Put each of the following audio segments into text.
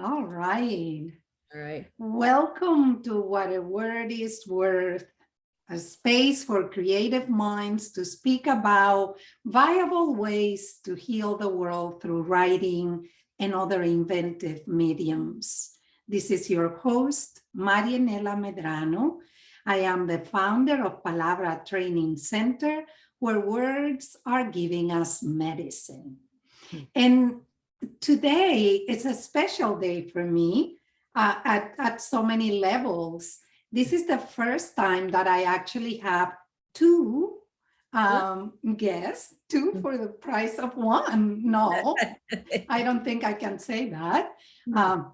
All right. All right. Welcome to What a Word is Worth, a space for creative minds to speak about viable ways to heal the world through writing and other inventive mediums. This is your host, Marianela Medrano. I am the founder of Palabra Training Center, where words are giving us medicine. And today it's a special day for me at so many levels. This is the first time that I actually have two guests, two for the price of one. No, I don't think I can say that.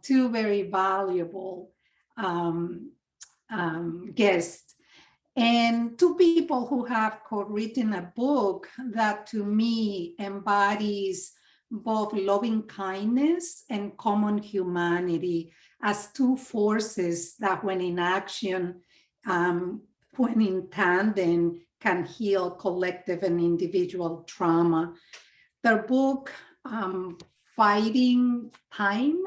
Two very valuable guests. And two people who have co-written a book that to me embodies both loving kindness and common humanity as two forces that when in action, when in tandem, can heal collective and individual trauma. Their book, Fighting Time,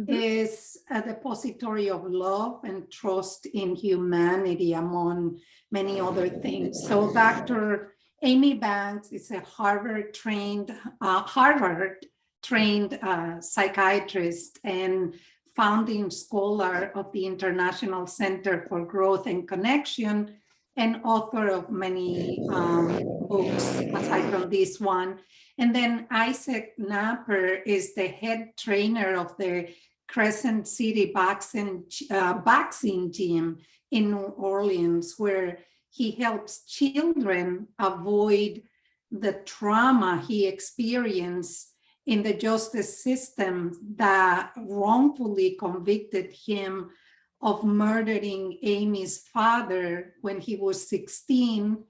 is a depository of love and trust in humanity, among many other things. So Dr. Amy Banks is a Harvard-trained psychiatrist and founding scholar of the International Center for Growth and Connection, and author of many books aside from this one. And then Issac Knapper is the head trainer of the Crescent City Boxing Gym in New Orleans, where he helps children avoid the trauma he experienced in the justice system that wrongfully convicted him of murdering Amy's father when he was 16.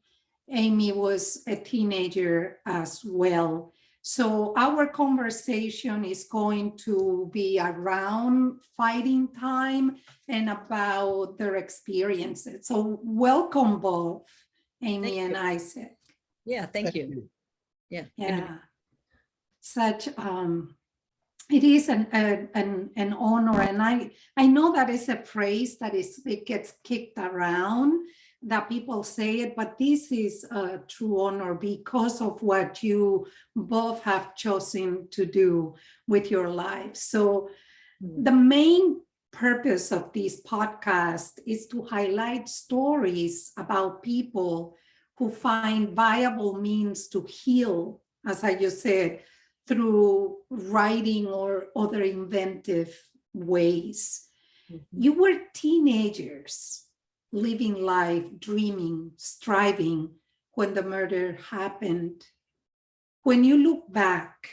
Amy was a teenager as well. So our conversation is going to be around fighting time and about their experiences. So welcome both, Amy and Issac. Yeah, thank you. Yeah. Such it is an honor, and I know that is a phrase that it gets kicked around, that people say it, but this is a true honor because of what you both have chosen to do with your lives. So the main purpose of this podcast is to highlight stories about people who find viable means to heal, as I just said, through writing or other inventive ways. You were teenagers living life, dreaming, striving when the murder happened. When you look back,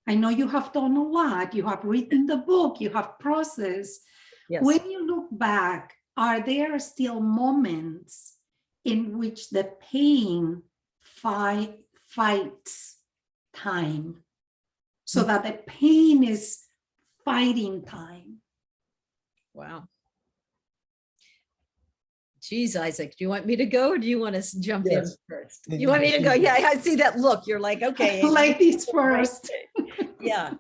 I know you have done a lot, you have written the book, you have processed. Yes. When you look back, are there still moments in which the pain fights time, so that the pain is fighting time? Wow. Geez, Issac, do you want me to go or do you want to jump in first? You want me to go? Yeah, I see that look. You're like, okay. Ladies first. Yeah.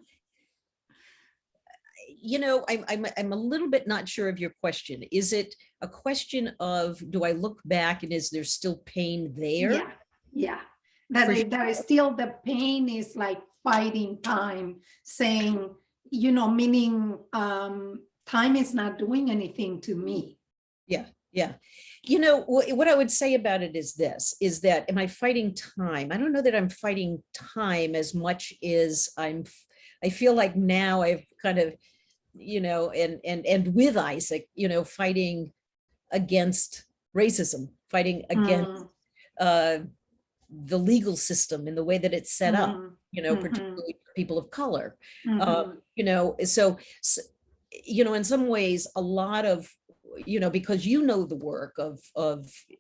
You know, I'm a little bit not sure of your question. Is it a question of, do I look back and is there still pain there? Yeah. That is still, the pain is like fighting time, saying, meaning time is not doing anything to me. Yeah. You know, what I would say about it is this, is that, am I fighting time? I don't know that I'm fighting time as much as I feel like now I've kind of, and with Issac, fighting against racism, fighting against the legal system in the way that it's set up, particularly for people of color. So, in some ways, a lot of, because the work of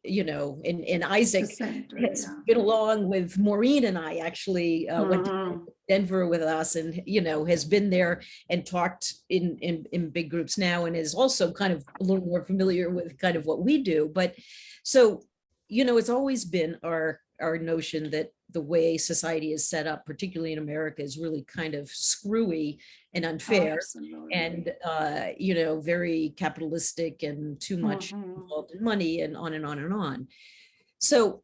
and Issac has been along with Maureen and I actually went to Denver with us, and has been there and talked in big groups now, and is also kind of a little more familiar with kind of what we do. But so you know, it's always been our notion that the way society is set up, particularly in America, is really kind of screwy and unfair. Absolutely. And, you know, very capitalistic and too much involved in money and on and on and on. So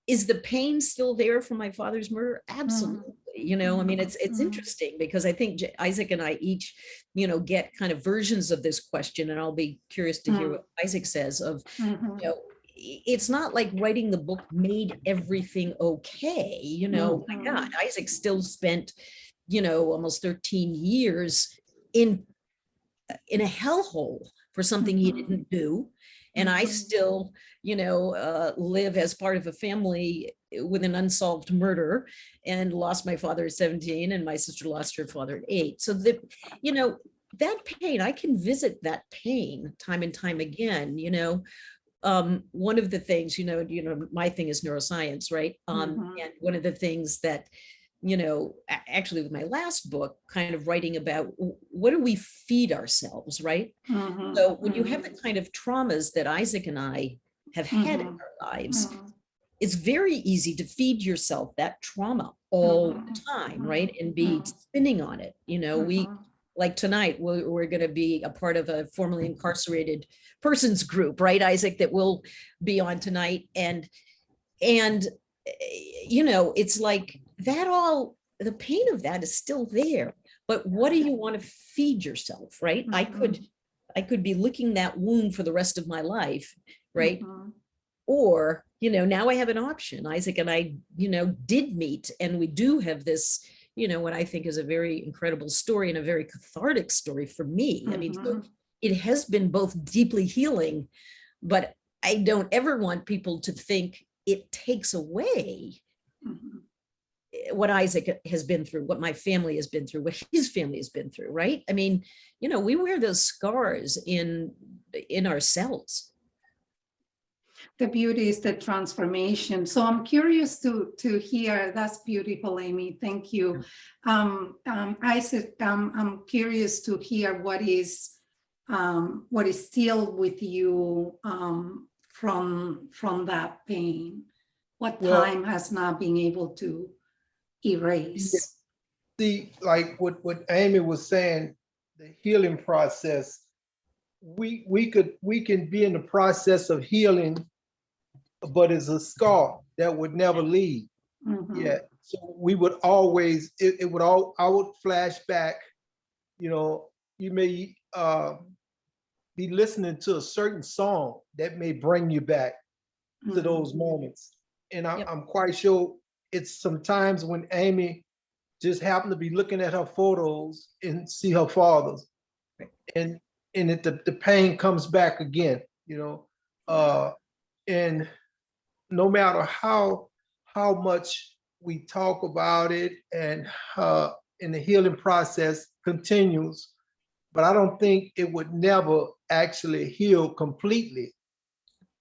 is the pain still there from my father's murder? Absolutely. You know, I mean, it's interesting because I think Isaac and I each, you know, get kind of versions of this question, and I'll be curious to hear what Isaac says of, you know, it's not like writing the book made everything okay. You know, my God, Isaac still spent, you know, almost 13 years in a hellhole for something he didn't do. And I still, you know, live as part of a family with an unsolved murder, and lost my father at 17, and my sister lost her father at 8. So that, you know, that pain, I can visit that pain time and time again. You know, one of the things, you know, my thing is neuroscience, right? And one of the things that, you know, actually with my last book, kind of writing about what do we feed ourselves, right? So when you have the kind of traumas that Isaac and I have had in our lives, it's very easy to feed yourself that trauma all the time, right? And be spinning on it. You know, we, like tonight, we're going to be a part of a formerly incarcerated persons group, right, Isaac, that will be on tonight. And you know, it's like that, all the pain of that is still there, but what do you want to feed yourself, right? I could be licking that wound for the rest of my life, right? Or, you know, now I have an option. Isaac and I, you know, did meet, and we do have this, you know, what I think is a very incredible story and a very cathartic story for me. I mean, so it has been both deeply healing, but I don't ever want people to think it takes away what Isaac has been through, what my family has been through, what his family has been through, right? I mean, you know, we wear those scars in ourselves. The beauty is the transformation. So I'm curious to hear. That's beautiful, Amy. Thank you. Isaac, I'm curious to hear what is still with you from that pain. What time has not been able to erase. See, like what Amy was saying, the healing process. We can be in the process of healing, but it's a scar that would never leave. Yeah. So we would always, I would flash back, you know, you may be listening to a certain song that may bring you back to those moments. And I'm quite sure it's sometimes when Amy just happened to be looking at her photos and see her father's, and the pain comes back again, you know, and no matter how much we talk about it, and the healing process continues, but I don't think it would never actually heal completely,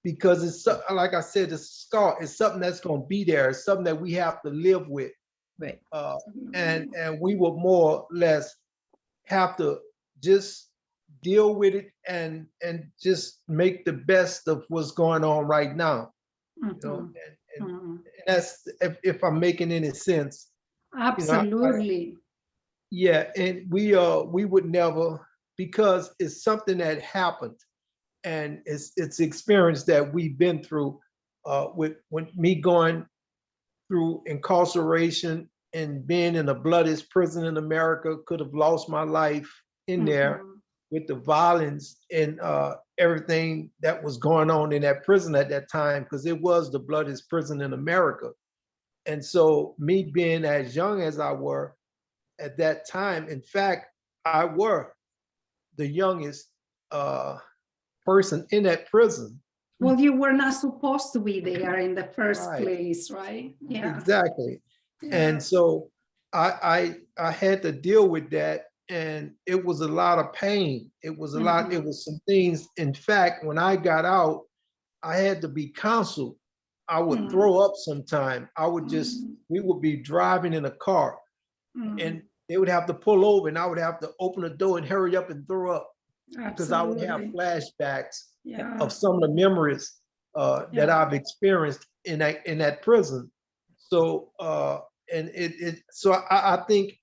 because it's, like I said, the scar is something that's going to be there. It's something that we have to live with, right? And we will more or less have to just deal with it and just make the best of what's going on right now. You know, and that's if I'm making any sense. Absolutely. You know, and we would never, because it's something that happened, and it's experience that we've been through. With me going through incarceration and being in the bloodiest prison in America, could have lost my life in there with the violence and everything that was going on in that prison at that time, because it was the bloodiest prison in America. And so me being as young as I were at that time, in fact, I were the youngest person in that prison. Well, you were not supposed to be there in the first place, right? Yeah. Exactly. Yeah. And so I had to deal with that, and it was a lot of pain. It was a lot, it was some things. In fact, when I got out, I had to be counseled. I would throw up sometime. I would just, we would be driving in a car, and they would have to pull over, and I would have to open the door and hurry up and throw up. Because I would have flashbacks of some of the memories that I've experienced in that prison. So so I think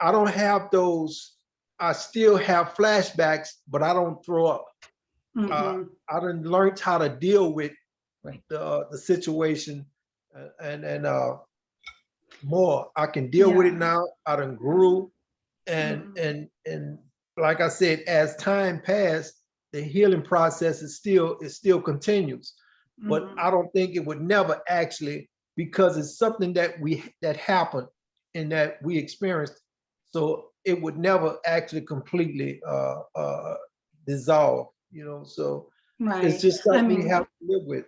I don't have those. I still have flashbacks, but I don't throw up. I done learned how to deal with the situation, and more. I can deal with it now. I done grew, and like I said, as time passed, the healing process is still continues. But I don't think it would never actually, because it's something that happened and that we experienced. So it would never actually completely dissolve, so it's just something we have to live with.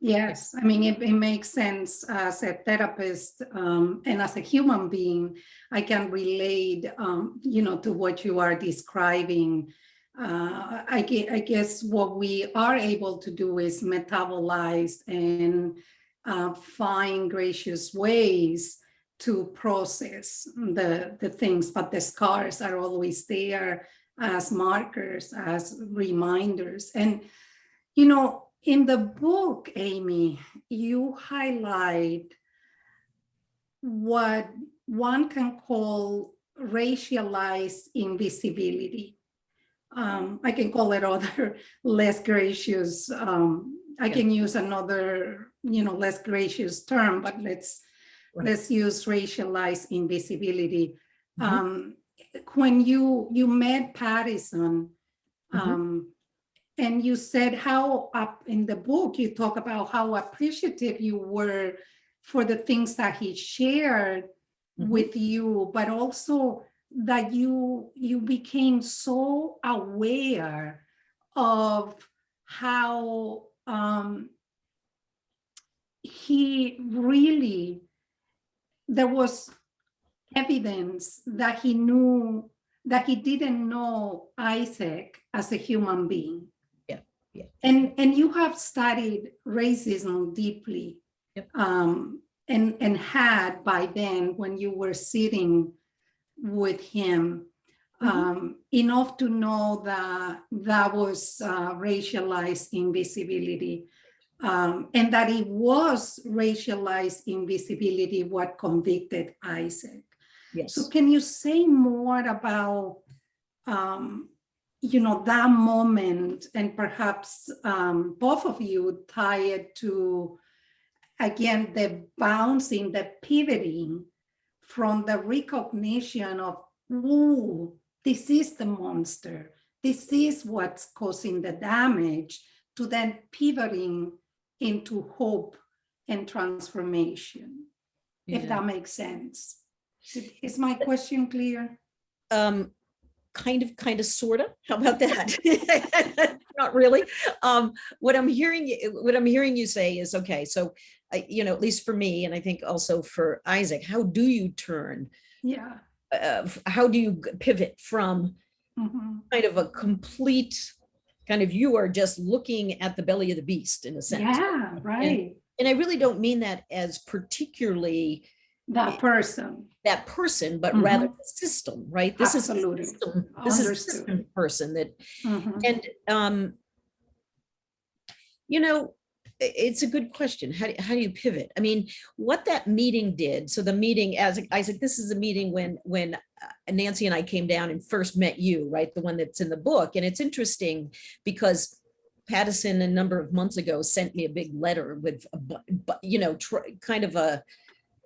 Yes, I mean, it makes sense as a therapist and as a human being. I can relate, to what you are describing. I guess what we are able to do is metabolize and find gracious ways to process the things, but the scars are always there as markers, as reminders. And, in the book, Amy, you highlight what one can call racialized invisibility. I can call it other less gracious. I can use another, less gracious term, but let's use racialized invisibility. When you met Patterson, and you said how up in the book, you talk about how appreciative you were for the things that he shared with you, but also that you became so aware of how there was evidence that he knew that he didn't know Issac as a human being. Yeah. And you have studied racism deeply, and had by then, when you were sitting with him, enough to know that was racialized invisibility, and that it was racialized invisibility what convicted Issac. Yes. So can you say more about that moment, and perhaps both of you tie it to, again, the bouncing, the pivoting from the recognition of, ooh, this is the monster, this is what's causing the damage, to then pivoting into hope and transformation, if that makes sense. Is my question clear? Kind of, sort of. How about that? Not really. What I'm hearing you say is, okay, so, at least for me, and I think also for Issac, how do you turn? Yeah. How do you pivot from kind of a complete you are just looking at the belly of the beast, in a sense. Yeah, right. And I really don't mean that as particularly that person, but rather the system, right? This Absolutely. is a system person that, and it's a good question. How do you pivot? I mean, what that meeting did. So the meeting, as Issac, this is a meeting when Nancy and I came down and first met you, right? The one that's in the book. And it's interesting because Patterson a number of months ago sent me a big letter with, kind of a,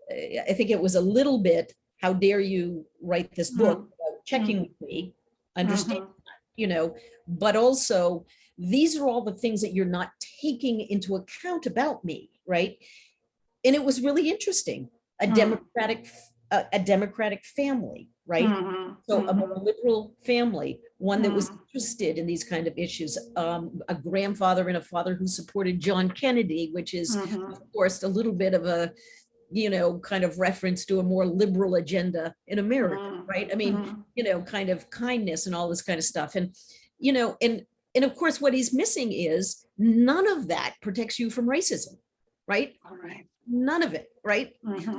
I think it was a little bit, how dare you write this book without checking with me, understand, but also these are all the things that you're not taking into account about me, right? And it was really interesting, a democratic family, right? So a more liberal family, one that was interested in these kind of issues, a grandfather and a father who supported John Kennedy, which is of course a little bit of a, kind of reference to a more liberal agenda in America, right? I mean, kind of kindness and all this kind of stuff. And, and of course, what he's missing is none of that protects you from racism, right? All right. None of it, right?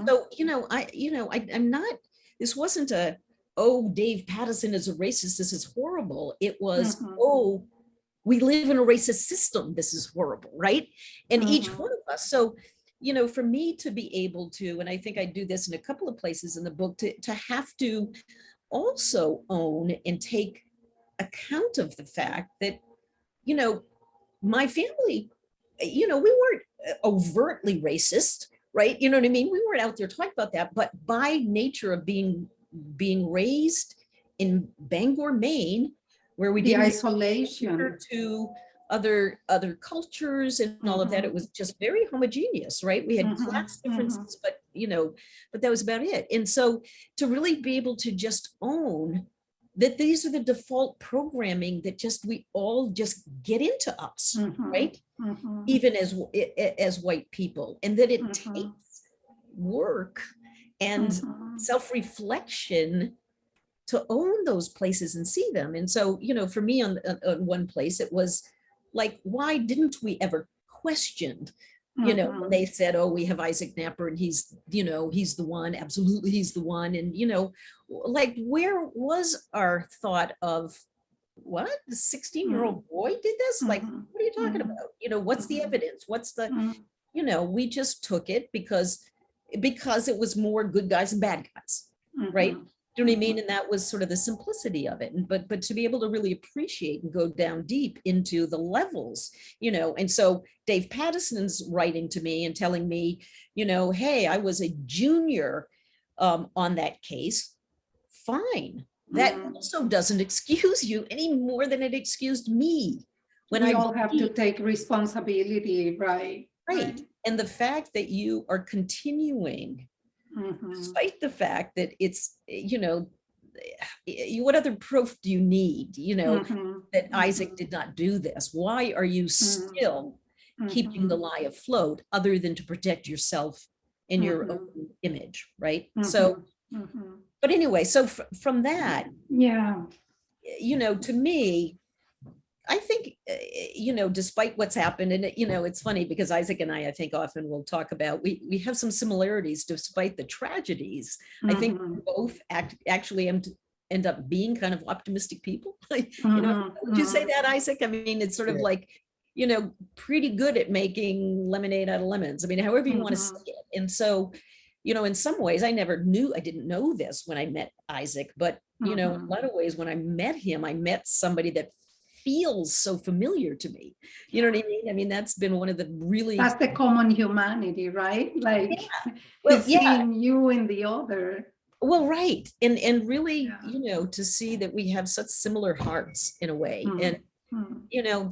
So, I'm not, this wasn't a, oh, Dave Patterson is a racist, this is horrible. It was, oh, we live in a racist system. This is horrible, right? And each one of us. So, for me to be able to, and I think I do this in a couple of places in the book, to have to also own and take account of the fact that, my family, we weren't overtly racist, right? You know what I mean? We weren't out there talking about that, but by nature of being raised in Bangor, Maine, where we didn't isolation to other cultures and all of that, it was just very homogeneous, right? We had class differences, but that was about it. And so to really be able to just own that these are the default programming that we all just get into us, right? Even as white people, and that it takes work and self-reflection to own those places and see them. And so, for me on one place, it was like, why didn't we ever question, when they said, oh, we have Issac Knapper and he's the one, absolutely he's the one. And, like, where was our thought of, what, the 16-year-old boy did this? Like, what are you talking about? What's the evidence? What's the, we just took it because it was more good guys and bad guys, right? Do you know what I mean? And that was sort of the simplicity of it. But to be able to really appreciate and go down deep into the levels, and so Dave Patterson's writing to me and telling me, hey, I was a junior on that case. Fine. That also doesn't excuse you any more than it excused me. When we all have to take responsibility, right? Right. And the fact that you are continuing, despite the fact that it's, what other proof do you need, that Issac did not do this? Why are you still keeping the lie afloat other than to protect yourself and your own image, right? So, but anyway, so from that, to me, I think, despite what's happened, and, it's funny because Issac and I think often will talk about, we have some similarities despite the tragedies. I think we both actually end up being kind of optimistic people. Would you say that, Issac? I mean, it's sort of like, pretty good at making lemonade out of lemons. I mean, however you want to say it. And so, in some ways, I didn't know this when I met Issac, but, in a lot of ways, when I met him, I met somebody that feels so familiar to me. You know what I mean? I mean, that's been one of the really... That's the common humanity, right? Like, seeing you in the other. Well, right. And really, to see that we have such similar hearts in a way. And,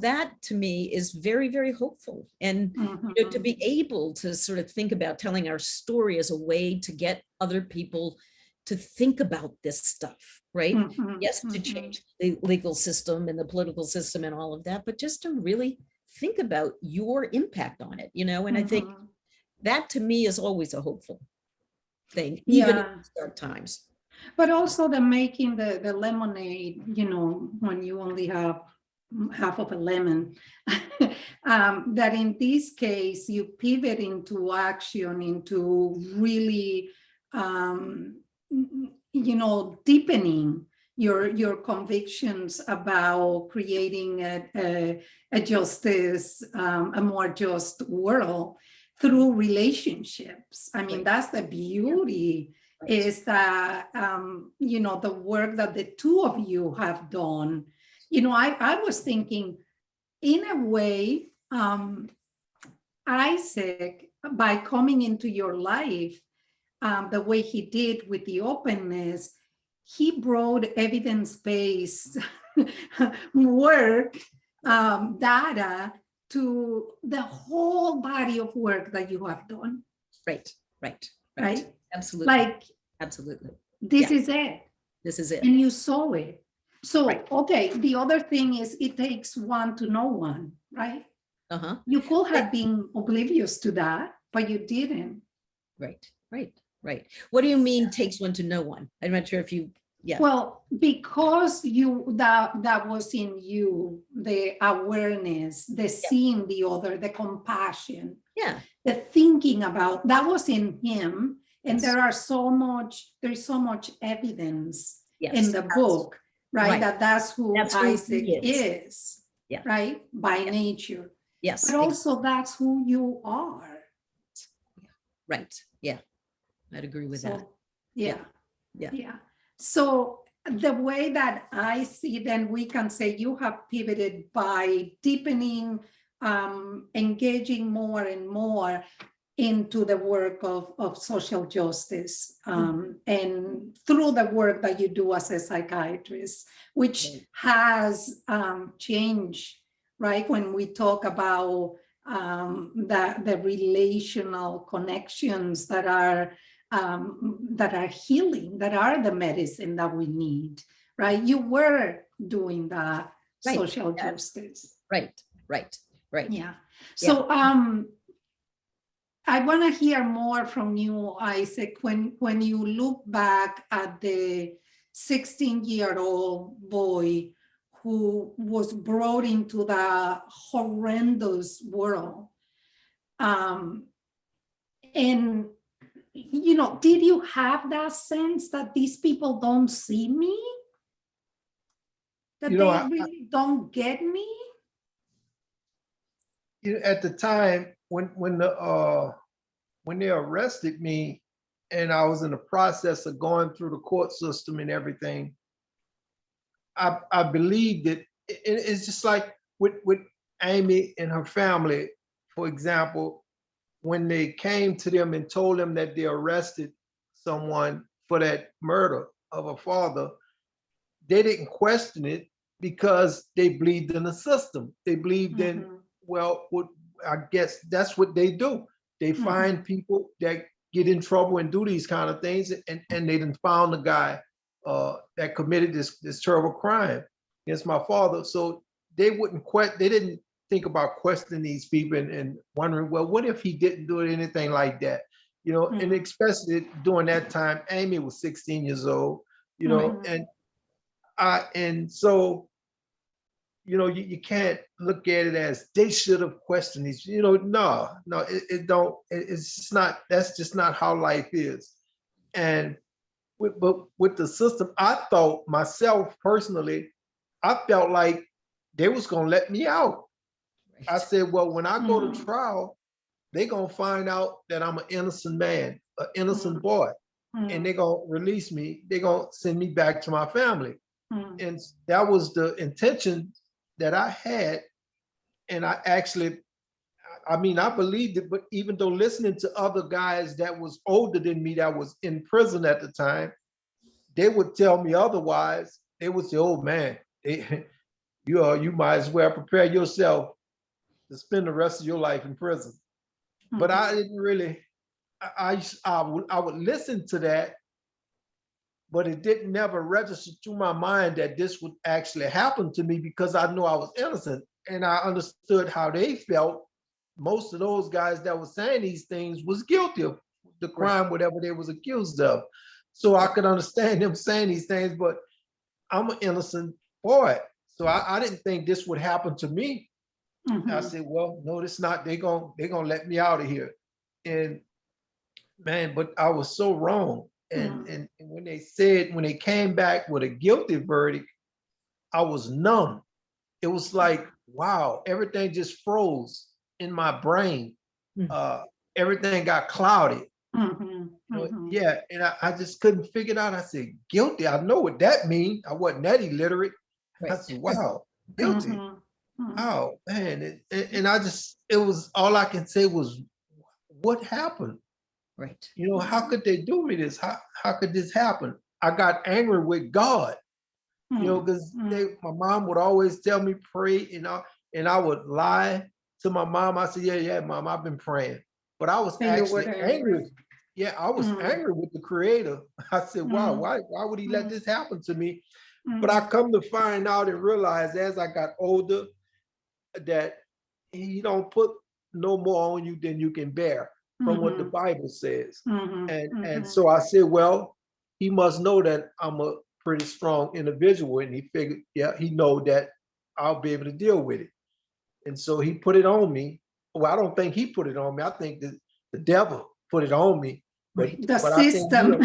that to me is very, very hopeful. And, to be able to sort of think about telling our story as a way to get other people to think about this stuff, right? Yes, to change the legal system and the political system and all of that, but just to really think about your impact on it, and I think that to me is always a hopeful thing, even in dark times. But also the making the lemonade, when you only have half of a lemon, that in this case, you pivot into action, into really, deepening your convictions about creating a justice, a more just world through relationships. I mean, that's the beauty, is that, the work that the two of you have done. I was thinking, in a way, Issac, by coming into your life, the way he did with the openness, he brought evidence-based work, data to the whole body of work that you have done. Right. Absolutely. Like, absolutely. This is it. This is it. And you saw it. So, okay, the other thing is it takes one to know one, right? You could have been oblivious to that, but you didn't. Right. What do you mean takes one to know one? I'm not sure if you, Well, because that was in you, the awareness, the seeing the other, the compassion, the thinking about, that was in him. And there's so much evidence in the book, right? That's who Issac is. Yeah. right? By nature. Yes. But also that's who you are. Right. Yeah. I'd agree with that. So, yeah. Yeah. Yeah. So the way that I see, then we can say you have pivoted by deepening, engaging more and more into the work of social justice, and through the work that you do as a psychiatrist, which has changed, right? When we talk about the relational connections that are healing, that are the medicine that we need, right? You were doing that social justice. Right. Yeah. So I want to hear more from you, Issac, when you look back at the 16-year-old boy who was brought into the horrendous world. And, you know, did you have that sense that these people don't see me? That they really don't get me? At the time when they arrested me and I was in the process of going through the court system and everything, I believed that it's just like with Amy and her family, for example, when they came to them and told them that they arrested someone for that murder of a father, they didn't question it because they believed in the system. They believed in, well, I guess that's what they do. They find people that get in trouble and do these kind of things, and they done found the guy that committed this terrible crime against my father. So they didn't think about questioning these people and wondering, well, what if he didn't do anything like that? You know, and especially during that time, Amy was 16 years old, you know, and so, you know, you can't look at it as they should have questioned these, you know, no, it's just not, that's just not how life is. And with the system, I thought myself personally, I felt like they was gonna let me out. Right. I said, well, when I go to trial, they're gonna find out that I'm an innocent man, an innocent boy, and they're gonna release me. They're gonna send me back to my family. And that was the intention that I had. And I actually, I mean, I believed it, but even though listening to other guys that was older than me that was in prison at the time, they would tell me otherwise. They would say, oh man, you might as well prepare yourself to spend the rest of your life in prison. But I didn't really, I would listen to that, but it didn't never register to my mind that this would actually happen to me because I knew I was innocent and I understood how they felt. Most of those guys that were saying these things was guilty of the crime, whatever they was accused of. So I could understand them saying these things, but I'm an innocent boy. So I didn't think this would happen to me. I said, well, no, it's not. They're gonna let me out of here. And man, but I was so wrong. And when they came back with a guilty verdict, I was numb. It was like, wow, everything just froze in my brain. Everything got cloudy. Yeah, and I just couldn't figure it out. I said, guilty. I know what that means. I wasn't that illiterate. Right. I said, wow, guilty. Oh man, and I just, it was, all I can say was, what happened? Right. You know, how could they do me this? How could this happen? I got angry with God, you know, because my mom would always tell me pray, and I would lie to my mom. I said, yeah, mom, I've been praying. But I was actually angry. Yeah, I was angry with the Creator. I said, wow, why would he let this happen to me? But I come to find out and realize as I got older that he don't put no more on you than you can bear, from what the Bible says. And so I said, well, he must know that I'm a pretty strong individual. And he figured, yeah, he know that I'll be able to deal with it. And so he put it on me. Well, I don't think he put it on me. I think the devil put it on me. But, the system.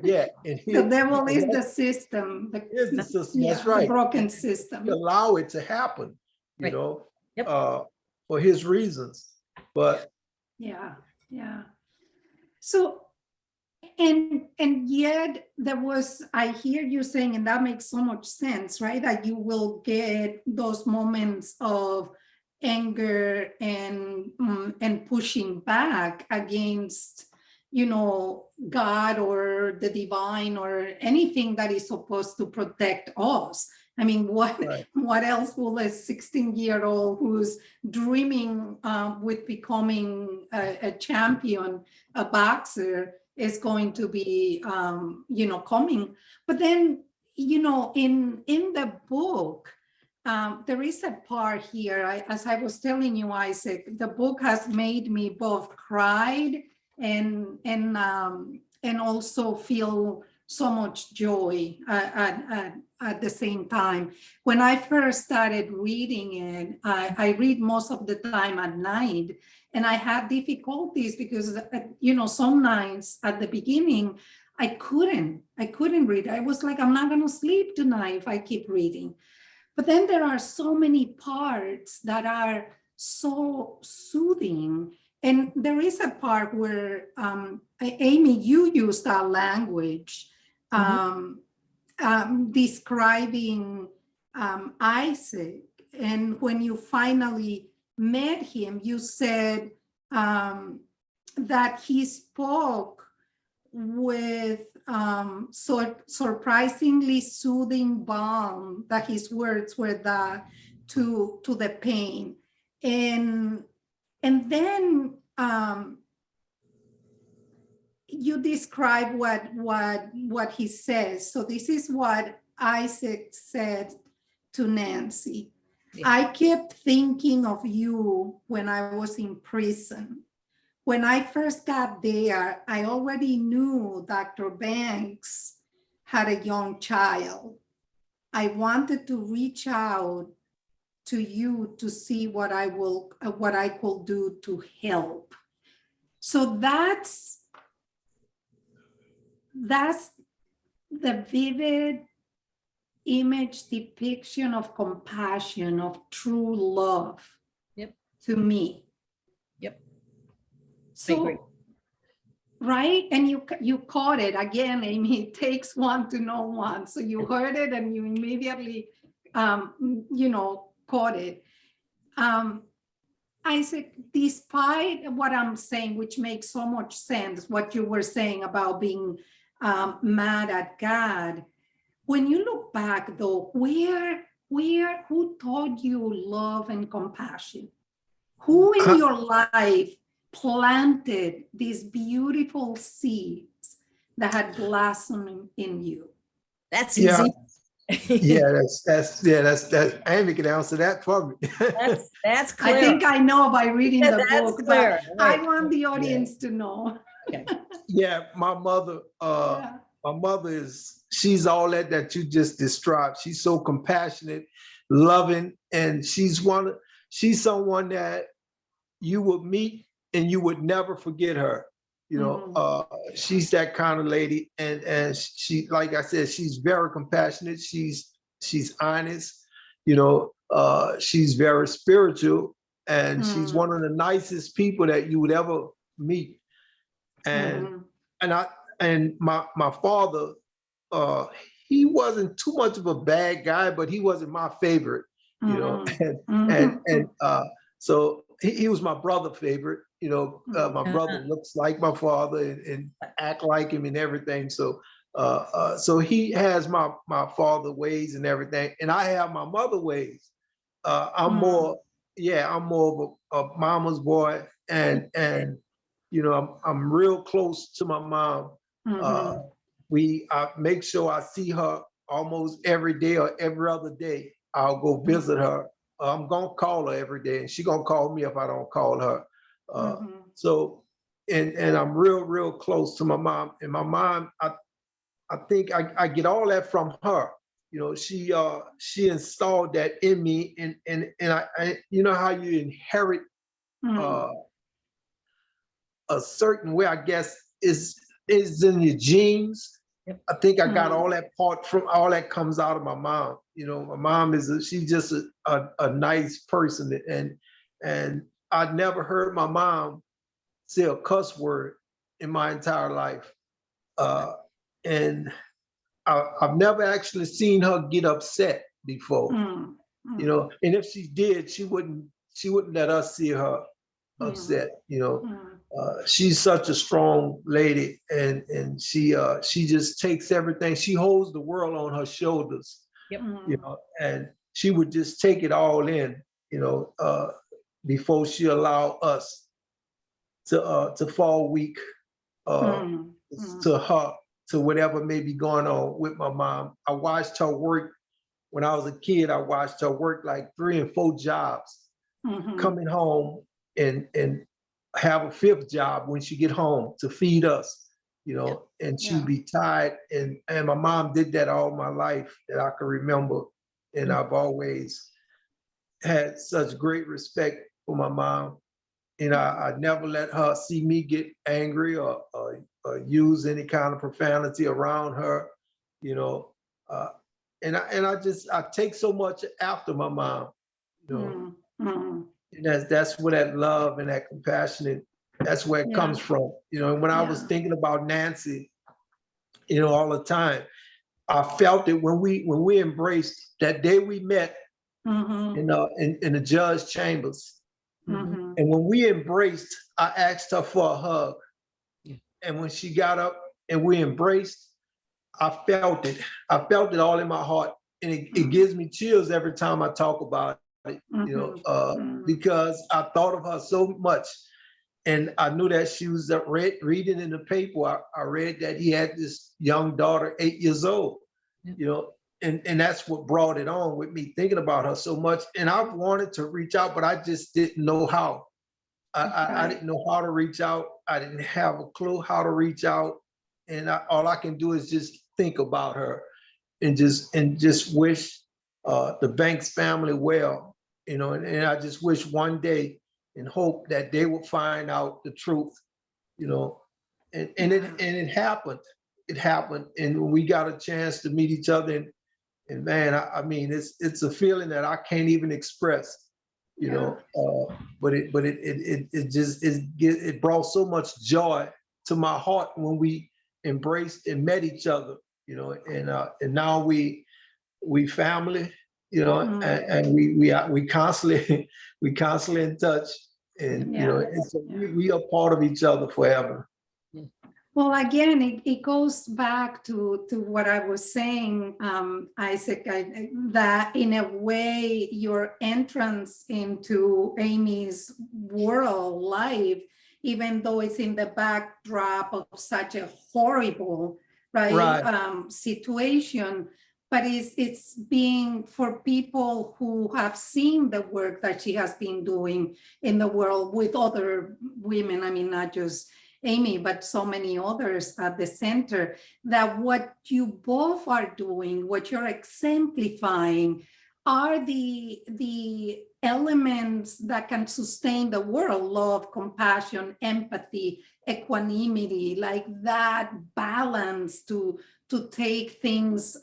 Yeah. And the devil is the system. Is the system. That's right. The broken system. He allow it to happen. you Right. know, Yep. for his reasons. But Yeah, yeah. So, and yet there was, I hear you saying, and that makes so much sense, right? That you will get those moments of anger and pushing back against, you know, God or the divine or anything that is supposed to protect us. I mean, Right. what else will a 16-year-old who's dreaming with becoming a champion, a boxer, is going to be, you know, coming? But then, you know, in the book, there is a part here, as I was telling you, Isaac, the book has made me both cried and also feel so much joy at the same time. When I first started reading it, I read most of the time at night, and I had difficulties because, you know, some nights at the beginning, I couldn't read. I was like, I'm not going to sleep tonight if I keep reading. But then there are so many parts that are so soothing. And there is a part where, Amy, you used our language, describing Isaac. And when you finally met him, you said that he spoke with surprisingly soothing balm, that his words were that to the pain. And then you describe what he says. So this is what Isaac said to Nancy. Yeah. I kept thinking of you when I was in prison. When I first got there, I already knew Dr. Banks had a young child. I wanted to reach out to you to see what I could do to help. So that's the vivid image depiction of compassion, of true love. Yep. To me. Yep. So, I agree. right? And you caught it again, Amy. It takes one to know one. So you heard it and you immediately, you know, caught it. Isaac, despite what I'm saying, which makes so much sense, what you were saying about being mad at God, when you look back though, who taught you love and compassion? Who in your life planted these beautiful seeds that had blossomed in you? That's yeah, easy. yeah, that's Amy can answer that for me. That's clear. I think I know by reading Yeah, the that's book, clear. but I Right. want the audience to know. Okay. Yeah, my mother, Yeah. my mother she's all that you just described. She's so compassionate, loving, and she's someone that you would meet and you would never forget her. You know, she's that kind of lady, and she, like I said, she's very compassionate. She's honest. You know, she's very spiritual, and she's one of the nicest people that you would ever meet. And my father, he wasn't too much of a bad guy, but he wasn't my favorite. You know, and so he was my brother's favorite. You know, my brother looks like my father and act like him and everything. So so he has my father ways and everything, and I have my mother ways. I'm more of a mama's boy, and you know, I'm real close to my mom. I make sure I see her almost every day or every other day. I'll go visit her. I'm gonna call her every day, and she's gonna call me if I don't call her. So, and I'm real close to my mom. And my mom, I think I get all that from her. You know, she installed that in me, and I you know how you inherit a certain way, I guess, is in your genes. Yep. I think I got all that part from all that comes out of my mom. You know, my mom she's just a nice person, and I never heard my mom say a cuss word in my entire life, and I've never actually seen her get upset before. You know, and if she did, she wouldn't let us see her upset. You know, she's such a strong lady, and she just takes everything. She holds the world on her shoulders. Yep. You know, and she would just take it all in. You know, before she allow us to fall weak to her, to whatever may be going on with my mom. I watched her work when I was a kid. I watched her work like 3 and 4 jobs, coming home and have a 5th job when she get home to feed us, you know, and she'd be tired. And my mom did that all my life that I can remember. And I've always had such great respect for my mom. And I never let her see me get angry or use any kind of profanity around her, you know. And I take so much after my mom, you know. And that's where that love and that compassion, that's where it comes from, you know. And when I was thinking about Nancy, you know, all the time, I felt it when we embraced that day we met in the judge chambers. And when we embraced, I asked her for a hug. And when she got up and we embraced, I felt it. I felt it all in my heart. And it gives me chills every time I talk about it, you know, because I thought of her so much. And I knew that she was reading in the paper. I read that he had this young daughter, 8 years old, you know, and that's what brought it on with me thinking about her so much. And I wanted to reach out, but I just didn't know how. I didn't know how to reach out. I didn't have a clue how to reach out. And all I can do is just think about her and just wish the Banks family well, you know, and I just wish one day and hope that they would find out the truth, you know, and it happened. It happened. And when we got a chance to meet each other, and man, I mean, it's a feeling that I can't even express, you know, but it brought so much joy to my heart when we embraced and met each other, you know, and now we family, you know, and we constantly in touch, and you know, we are part of each other forever. Well, again, it goes back to what I was saying, Isaac, that in a way, your entrance into Amy's world life, even though it's in the backdrop of such a horrible, situation, but it's being for people who have seen the work that she has been doing in the world with other women. I mean, not just Amy, but so many others at the center, that what you both are doing, what you're exemplifying, are the elements that can sustain the world: love, compassion, empathy, equanimity, like that balance to take things,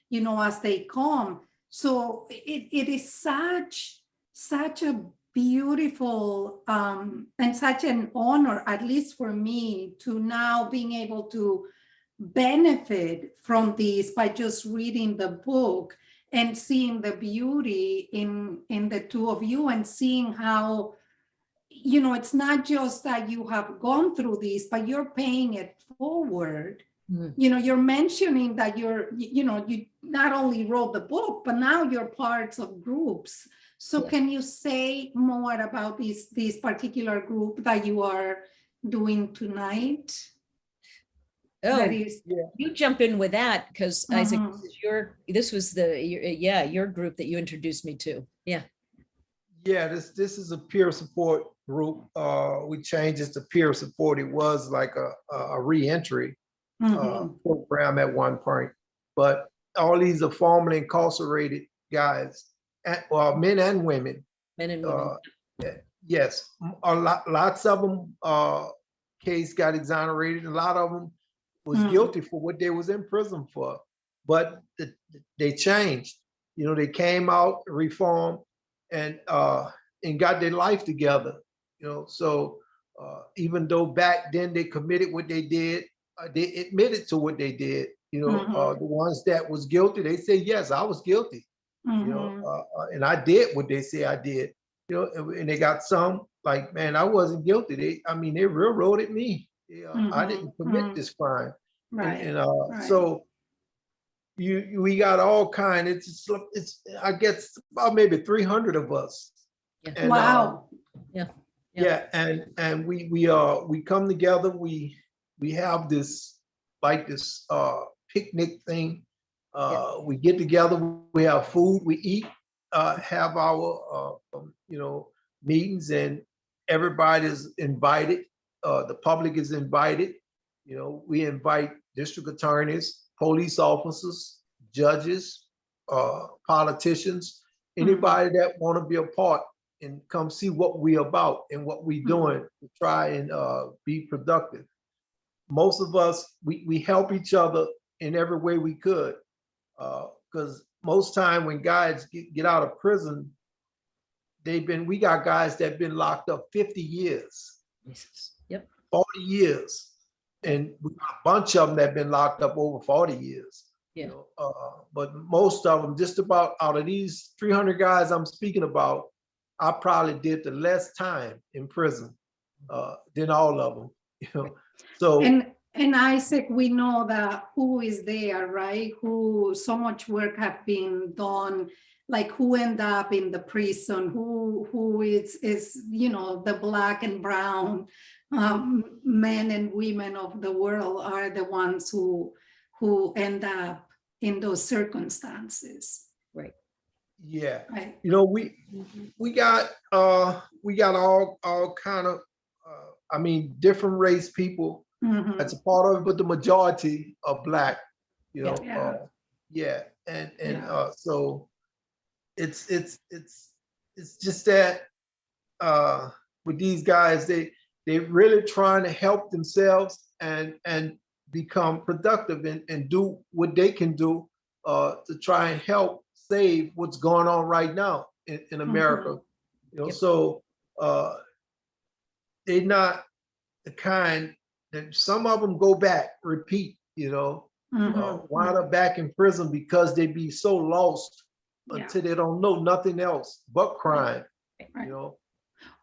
you know, as they come. So it is such a beautiful and such an honor, at least for me, to now being able to benefit from this by just reading the book and seeing the beauty in the two of you, and seeing how, you know, it's not just that you have gone through this, but you're paying it forward. You know, you're mentioning that you know, you not only wrote the book, but now you're parts of groups. So can you say more about this particular group that you are doing tonight? Oh, you jump in with that, because Isaac, this was your group that you introduced me to. Yeah, this is a peer support group. We changed it to peer support. It was like a re-entry program at one point, but all these are formerly incarcerated guys, well, men and women. Yes, lots of them case got exonerated. A lot of them was guilty for what they was in prison for, but they changed. You know, they came out, reformed, and got their life together. You know, so even though back then they committed what they did, they admitted to what they did. You know, the ones that was guilty, they say, yes, I was guilty. You know, and I did what they say I did. You know, and they got some like, man, I wasn't guilty. They railroaded me. I didn't commit this crime. Right. And Right. so we got all kind. It's I guess about maybe 300 of us. Yeah. And, Wow. Yeah, and we come together. We have this picnic thing. We get together. We have food. We eat. Have our meetings, and everybody's invited. The public is invited. You know, we invite district attorneys, police officers, judges, politicians, anybody that want to be a part and come see what we about and what we doing to try and be productive. Most of us, we help each other in every way we could, because most time when guys get out of prison, we got guys that been locked up 50 years, Jesus. Yep. 40 years, and we got a bunch of them that been locked up over 40 years. Yeah. You know, but most of them, just about out of these 300 guys I'm speaking about, I probably did the less time in prison than all of them. You know, so and Isaac, we know that who is there, right? Who so much work have been done, like who end up in the prison, who is the Black and brown men and women of the world are the ones who end up in those circumstances. Right. yeah, Right. you know, we got all kind of different race people that's a part of it, but the majority are Black. You know, so it's just that with these guys, they really trying to help themselves and become productive and do what they can do to try and help save what's going on right now in America. You know, so they're not the kind that some of them go back, repeat, you know, wind up back in prison because they be so lost until they don't know nothing else but crime, Right. you know.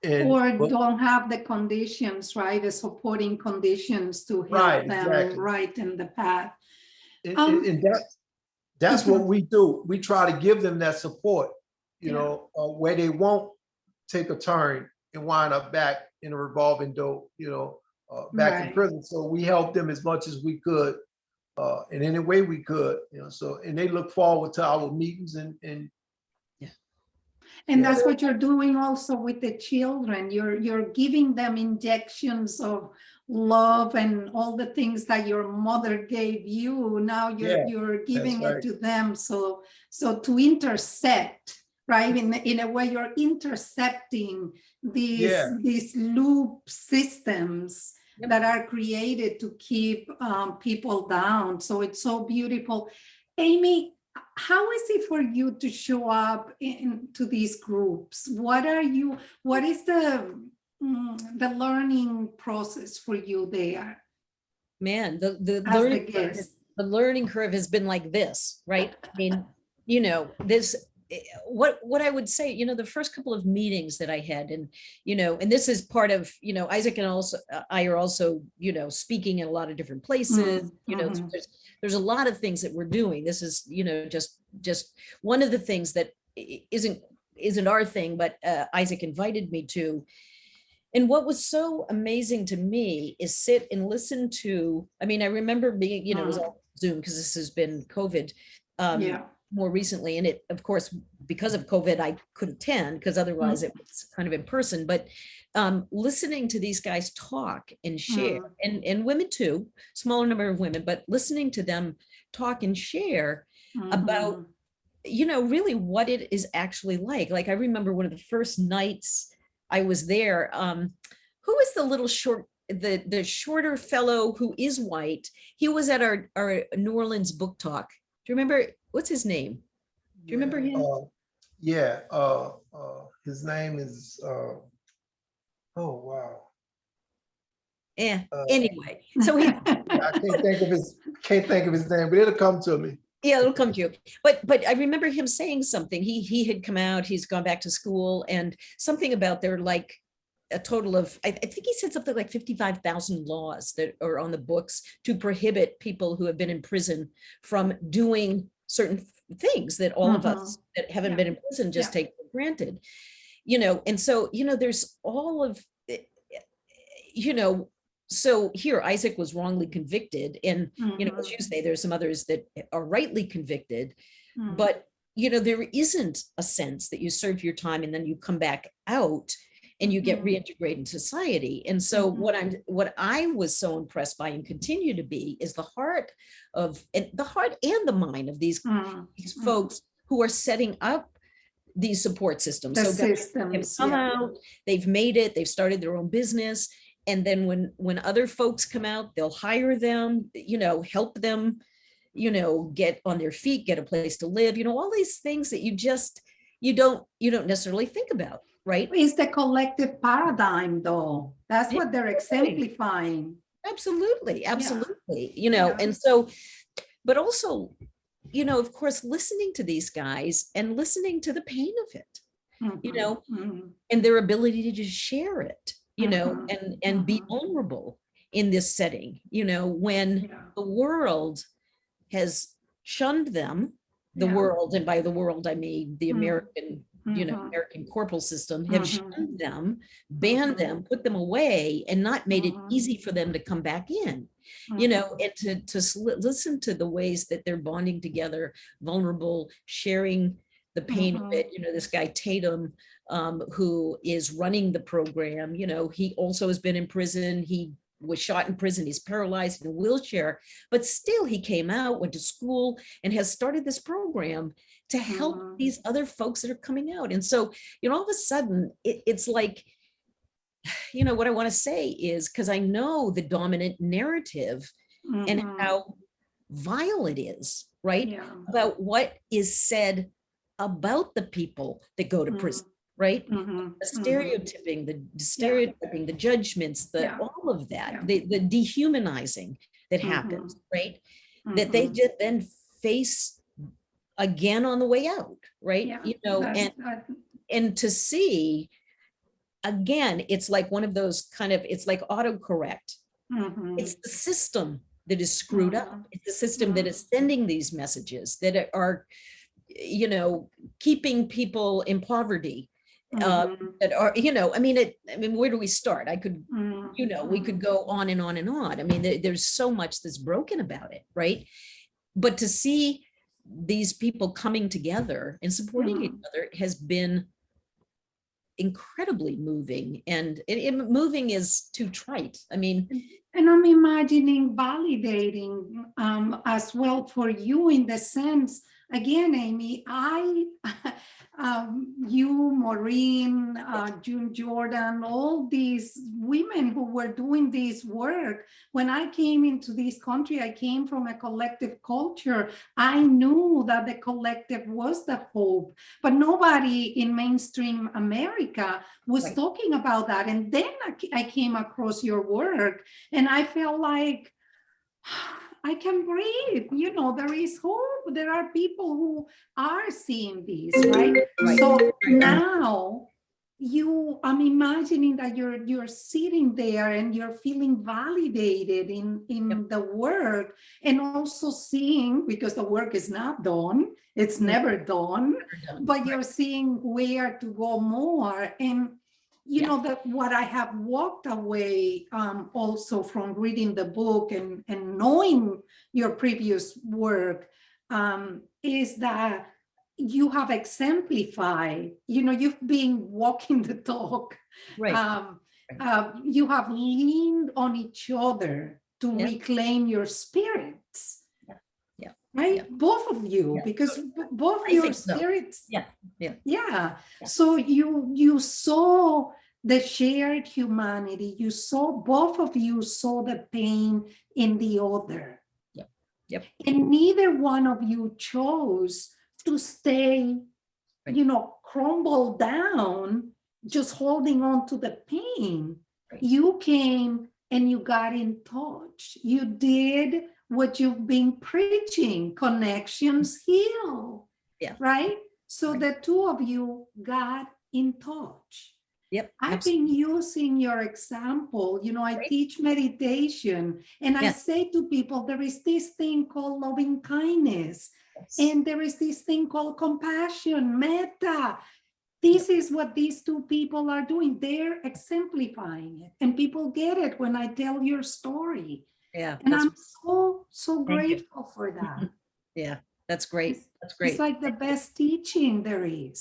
Don't have the conditions, right? The supporting conditions to help them right in the path. And that's what we do. We try to give them that support, you know, where they won't take a turn and wind up back in a revolving door, you know, back in prison. So we help them as much as we could, in any way we could, you know. So and they look forward to our meetings and that's what you're doing also with the children. You're giving them injections of love and all the things that your mother gave you. Now you're giving it to them. So to intercept, right? In a way, you're intercepting these loop systems that are created to keep people down. So it's so beautiful. Amy, how is it for you to show up into these groups? What is the learning process for you there? Man, the learning curve has been like this, right? I mean, you know, what I would say, you know, the first couple of meetings that I had, and, you know, and this is part of, you know, Isaac and I are also, you know, speaking in a lot of different places, you know, so there's a lot of things that we're doing. This is, you know, just one of the things that isn't our thing, but Isaac invited me to. And what was so amazing to me is sit and listen to, I mean, I remember being, you know, it was all Zoom because this has been COVID more recently. And it, of course, because of COVID, I couldn't attend because otherwise it was kind of in person, but listening to these guys talk and share, and women too, smaller number of women, but listening to them talk and share about, you know, really what it is actually like. I remember one of the first nights I was there, who was the little short the shorter fellow who is white, he was at our New Orleans book talk. Do you remember, what's his name? Do you remember him? Yeah, his name is, oh, wow. Yeah, anyway, so he, I can't think of his name, but it'll come to me. yeah, it'll come to you. But I remember him saying something. He had come out, he's gone back to school, and something about there like a total of, I think he said something like 55,000 laws that are on the books to prohibit people who have been in prison from doing certain things that all of us that haven't been in prison just take for granted. You know, and so, you know, there's all of, you know, so here Isaac was wrongly convicted, and you know, as you say, there's some others that are rightly convicted, but you know, there isn't a sense that you serve your time and then you come back out and you get reintegrated in society. And so what I was so impressed by and continue to be is the heart and the mind of these folks who are setting up these support systems. So guys have come out, they've made it, they've started their own business. And then when other folks come out, they'll hire them, you know, help them, you know, get on their feet, get a place to live, you know, all these things that you don't necessarily think about, right? It's the collective paradigm, though. That's what they're exemplifying. Absolutely, absolutely. You know, and so, but also, you know, of course, listening to these guys and listening to the pain of it, you know, and their ability to just share it, you know, and be vulnerable in this setting, you know, when the world has shunned them, the world, and by the world, I mean the American, you know, American corporal system, have shunned them, banned them, put them away, and not made it easy for them to come back in, you know, and to listen to the ways that they're bonding together, vulnerable, sharing the pain of it. You know, this guy Tatum, who is running the program, you know, he also has been in prison. He was shot in prison. He's paralyzed in a wheelchair, but still he came out, went to school, and has started this program to help these other folks that are coming out. And so, you know, all of a sudden it's like, you know, what I want to say is, because I know the dominant narrative and how vile it is, right? About what is said about the people that go to prison, right? The stereotyping, the judgments, all of that, the dehumanizing that happens, right? That they just then face again on the way out, right? You know, and to see, again, it's like one of those kind of, it's like autocorrect. It's the system that is screwed up. It's the system that is sending these messages that are, you know, keeping people in poverty, that are, you know, I mean, where do we start? I could, you know, we could go on and on and on. I mean, there's so much that's broken about it, right? But to see these people coming together and supporting each other has been incredibly moving, and moving is too trite. I mean, and I'm imagining validating as well for you, in the sense, again, Amy, you, Maureen, June Jordan, all these women who were doing this work. When I came into this country, I came from a collective culture. I knew that the collective was the hope, but nobody in mainstream America was talking about that. And then I came across your work, and I felt like, I can breathe, you know, there is hope. There are people who are seeing this, right? So now I'm imagining that you're sitting there and you're feeling validated in the work, and also seeing, because the work is not done, it's never done, but you're seeing where to go more. And you know, that what I have walked away also from reading the book and knowing your previous work is that you have exemplified, you know, you've been walking the talk. You have leaned on each other to reclaim your spirits. Right? Both of you, because both your spirits. So. So you saw the shared humanity. You saw, both of you saw the pain in the other. Yep. Yep. And neither one of you chose to stay, crumble down, just holding on to the pain. Right. You came and you got in touch. You did what you've been preaching: connections heal. Yeah. Right? So Right. the two of you got in touch. Yep. I've been using your example. I Right. teach meditation, and I Yes. say to people, there is this thing called loving kindness, Yes. and there is this thing called compassion, metta. This is what these two people are doing. They're exemplifying it, and people get it when I tell your story. Yeah. And I'm so Thank you. grateful for that. Yeah. That's great. That's great. It's like the best teaching there is.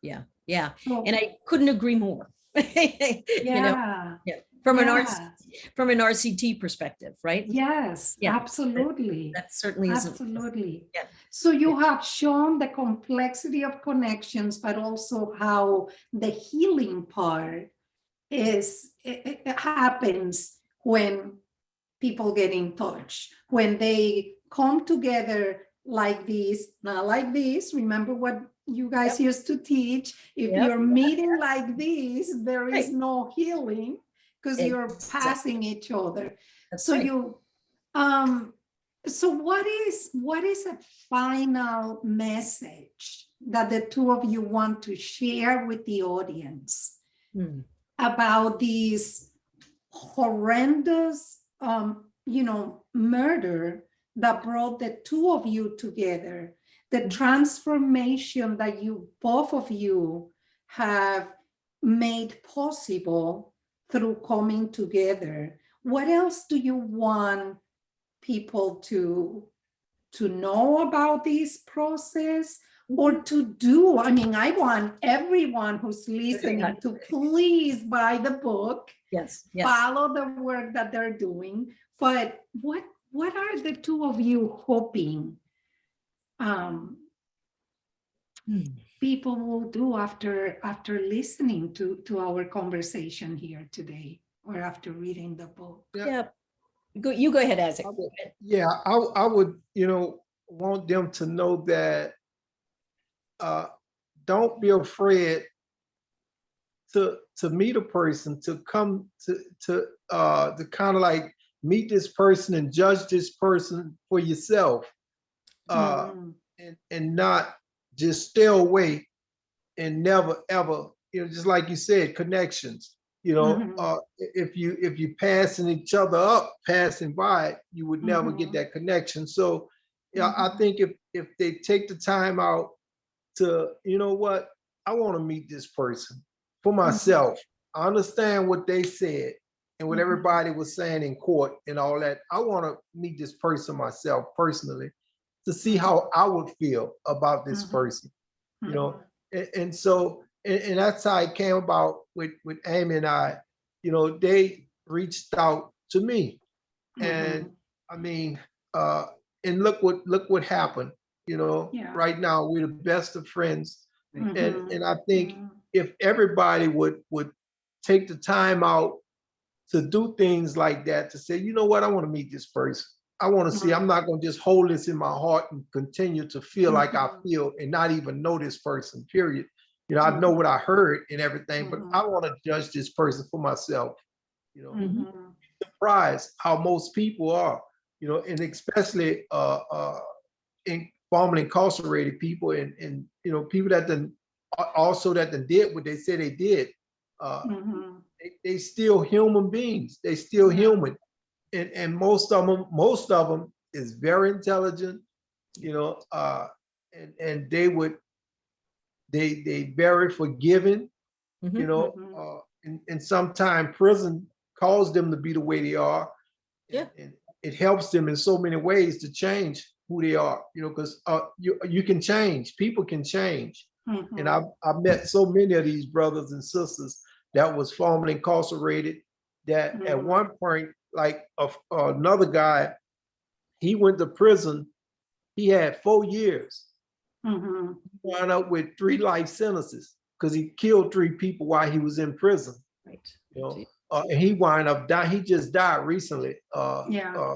Yeah. Yeah. So, And I couldn't agree more. yeah. From Yeah. from an RCT perspective, right? Yes, Yeah. absolutely. That certainly is. Absolutely. Yeah. So you have shown the complexity of connections, but also how the healing part it happens when people get in touch, when they come together like this, not like this. Remember what you guys used to teach. If Yep. you're meeting like this, there is Right. no healing, because you're Exactly. passing each other. That's So right. so what is a final message that the two of you want to share with the audience about these horrendous murder that brought the two of you together, the transformation that both of you have made possible through coming together? What else do you want people to know about this process or to do? I mean, I want everyone who's listening to please buy the book. Yes. Follow the work that they're doing. But what are the two of you hoping people will do after listening to our conversation here today, or after reading the book? Yeah. You go ahead, Isaac. I would, want them to know that don't be afraid to meet a person, to come to kind of like meet this person and judge this person for yourself, and not just stay away and never ever, just like you said, connections. If you passing each other up, passing by, you would never get that connection. So I think if they take the time out to, what, I want to meet this person for myself. I understand what they said and what everybody was saying in court and all that. I want to meet this person myself personally to see how I would feel about this person, and so, and that's how it came about with Amy and I. They reached out to me, and I mean, and look what happened. Right now we're the best of friends, and I think if everybody would take the time out to do things like that, to say, you know what, I want to meet this person. I want to see, I'm not going to just hold this in my heart and continue to feel like I feel and not even know this person, period. I know what I heard and everything, but I want to judge this person for myself. Surprised how most people are, and especially formerly incarcerated people and people that did what they said they did. They still human beings. They still human. And most of them is very intelligent, and they very forgiving, and sometimes prison calls them to be the way they are. And it helps them in so many ways to change who they are, because you can change, people can change. And I've met so many of these brothers and sisters that was formerly incarcerated that at one point, like another guy, he went to prison, he had 4 years, wound up with 3 life sentences. because he killed 3 people while he was in prison. Right. You know, and he wound up dying. He just died recently. Yeah.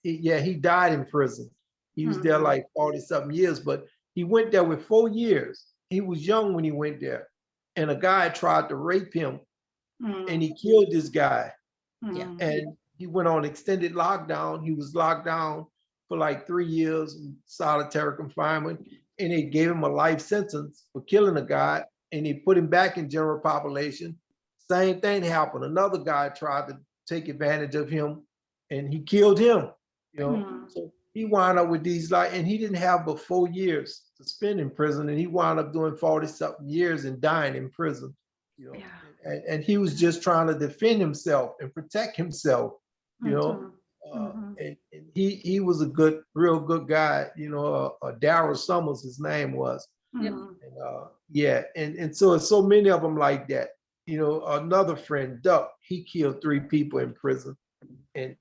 He died in prison. He was there like 40-something years, but he went there with 4 years. He was young when he went there, and a guy tried to rape him, and he killed this guy. Yeah. And he went on extended lockdown. He was locked down for like 3 years in solitary confinement, and they gave him a life sentence for killing a guy, and they put him back in general population. Same thing happened. Another guy tried to take advantage of him, and he killed him. You know, so he wound up with these and he didn't have but 4 years to spend in prison, and he wound up doing 40-something years and dying in prison. You know, and he was just trying to defend himself and protect himself. You know, and he was a real good guy. You know, Darryl Summers, his name was. And so it's so many of them like that. You know, another friend, Duck, he killed 3 people in prison, and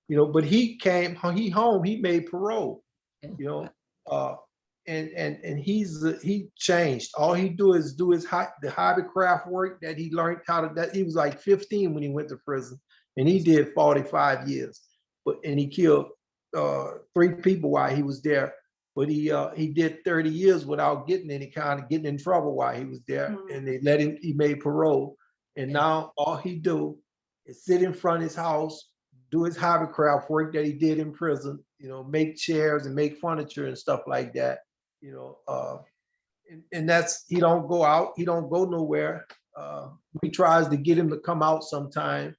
you know, but he home, he made parole. You know, and he changed. All he do is do the hobby craft work that he learned how to. That he was like 15 when he went to prison, and he did 45 years. And he killed 3 people while he was there. But he did 30 years without getting in trouble while he was there, and they let him. He made parole, and now all he do is sit in front of his house, do his hobby craft work that he did in prison. You know, make chairs and make furniture and stuff like that. You know, and that's, he don't go out, he don't go nowhere. He tries to get him to come out sometime,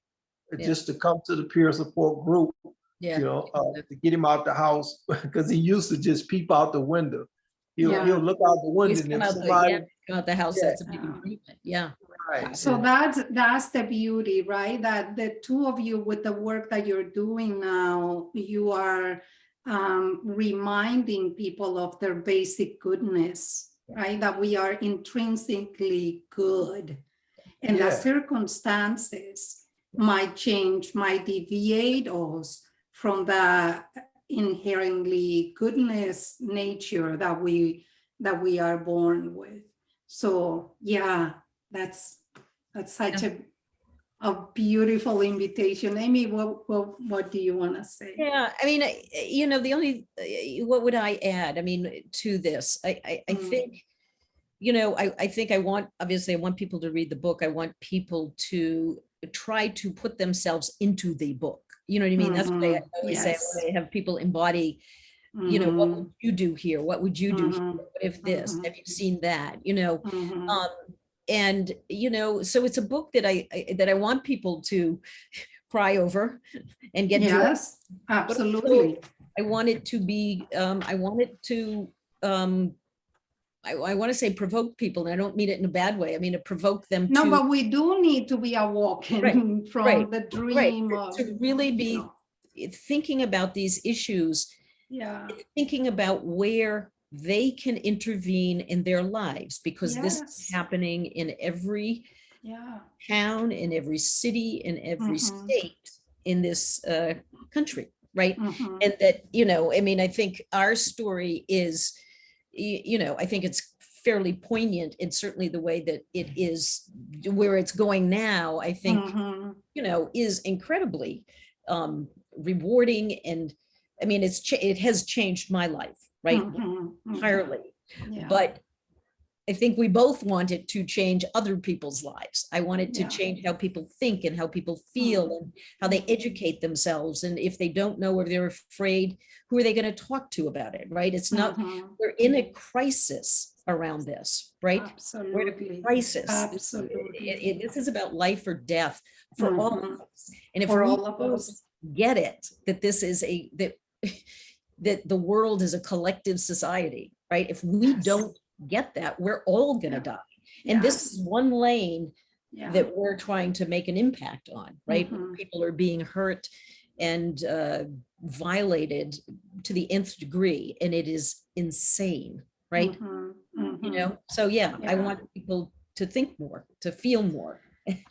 just to come to the peer support group. You know, to get him out the house, because he used to just peep out the window. He'll look out the window and if somebody come out the house, that's a big improvement. Yeah. Right. So that's the beauty, right? That the 2 of you, with the work that you're doing now, you are reminding people of their basic goodness, right? That we are intrinsically good, and that circumstances might change, might deviate us from the inherently goodness nature that we are born with. So yeah, that's such a beautiful invitation. Amy, what do you want to say? Yeah, I mean, you know, the only what would I add? I mean, to this, I think, you know, I think obviously I want people to read the book. I want people to try to put themselves into the book. You know what I mean? That's what I always say. I have people embody, you know, what would you do here? What would you do here? What if this? Have you seen that? You know, and, you know, so it's a book that I want people to cry over and get joy. Absolutely. I want it to be, I want to say provoke people, and I don't mean it in a bad way. I mean to provoke them. No, but we do need to be awoken from the dream of, to really be thinking about these issues, thinking about where they can intervene in their lives, because this is happening in every town, in every city, in every state in this country, right? And that, you know, I mean, I think our story is, you know, I think it's fairly poignant in certainly the way that it is, where it's going now, I think, you know, is incredibly rewarding. And I mean, it has changed my life, right? Entirely. But I think we both want it to change other people's lives. I want it to change how people think and how people feel and how they educate themselves. And if they don't know or they're afraid, who are they going to talk to about it, right? It's not, we're in a crisis around this, right? Absolutely. We're in a crisis. Absolutely. This is about life or death for all of us. And if for we all of us get it, that this is that the world is a collective society, right? If we don't get that, we're all gonna die. And this is one lane that we're trying to make an impact on, right? People are being hurt and violated to the nth degree, and it is insane, right? You know, so I want people to think more, to feel more.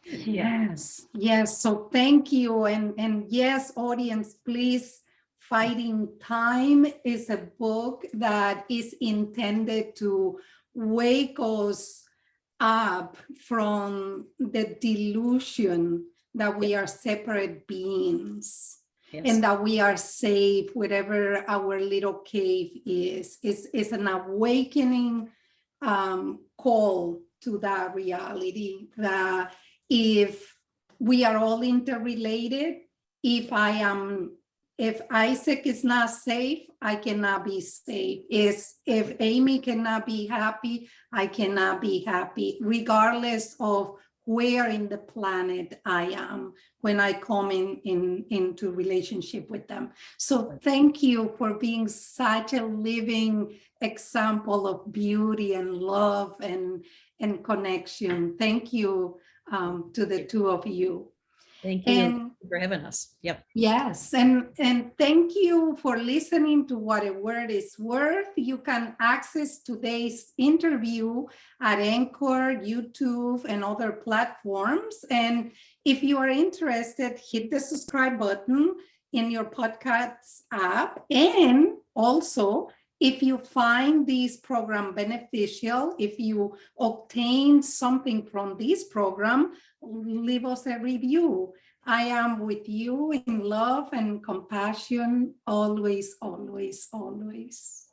Yes. So thank you. And yes, audience, please, Fighting Time is a book that is intended to wake us up from the delusion that we are separate beings. Yes. And that we are safe wherever our little cave is. It's an awakening call to that reality, that if we are all interrelated, if Isaac is not safe, I cannot be safe. If Amy cannot be happy, I cannot be happy, regardless of where in the planet I am when I come into relationship with them. So thank you for being such a living example of beauty and love and connection. Thank you to the two of you. Thank you for having us. Yep. Yes, and thank you for listening to What a Word is Worth. You can access today's interview at Anchor, YouTube, and other platforms. And if you are interested, hit the subscribe button in your podcast app. And also, if you find this program beneficial, if you obtain something from this program, leave us a review. I am with you in love and compassion, always, always, always.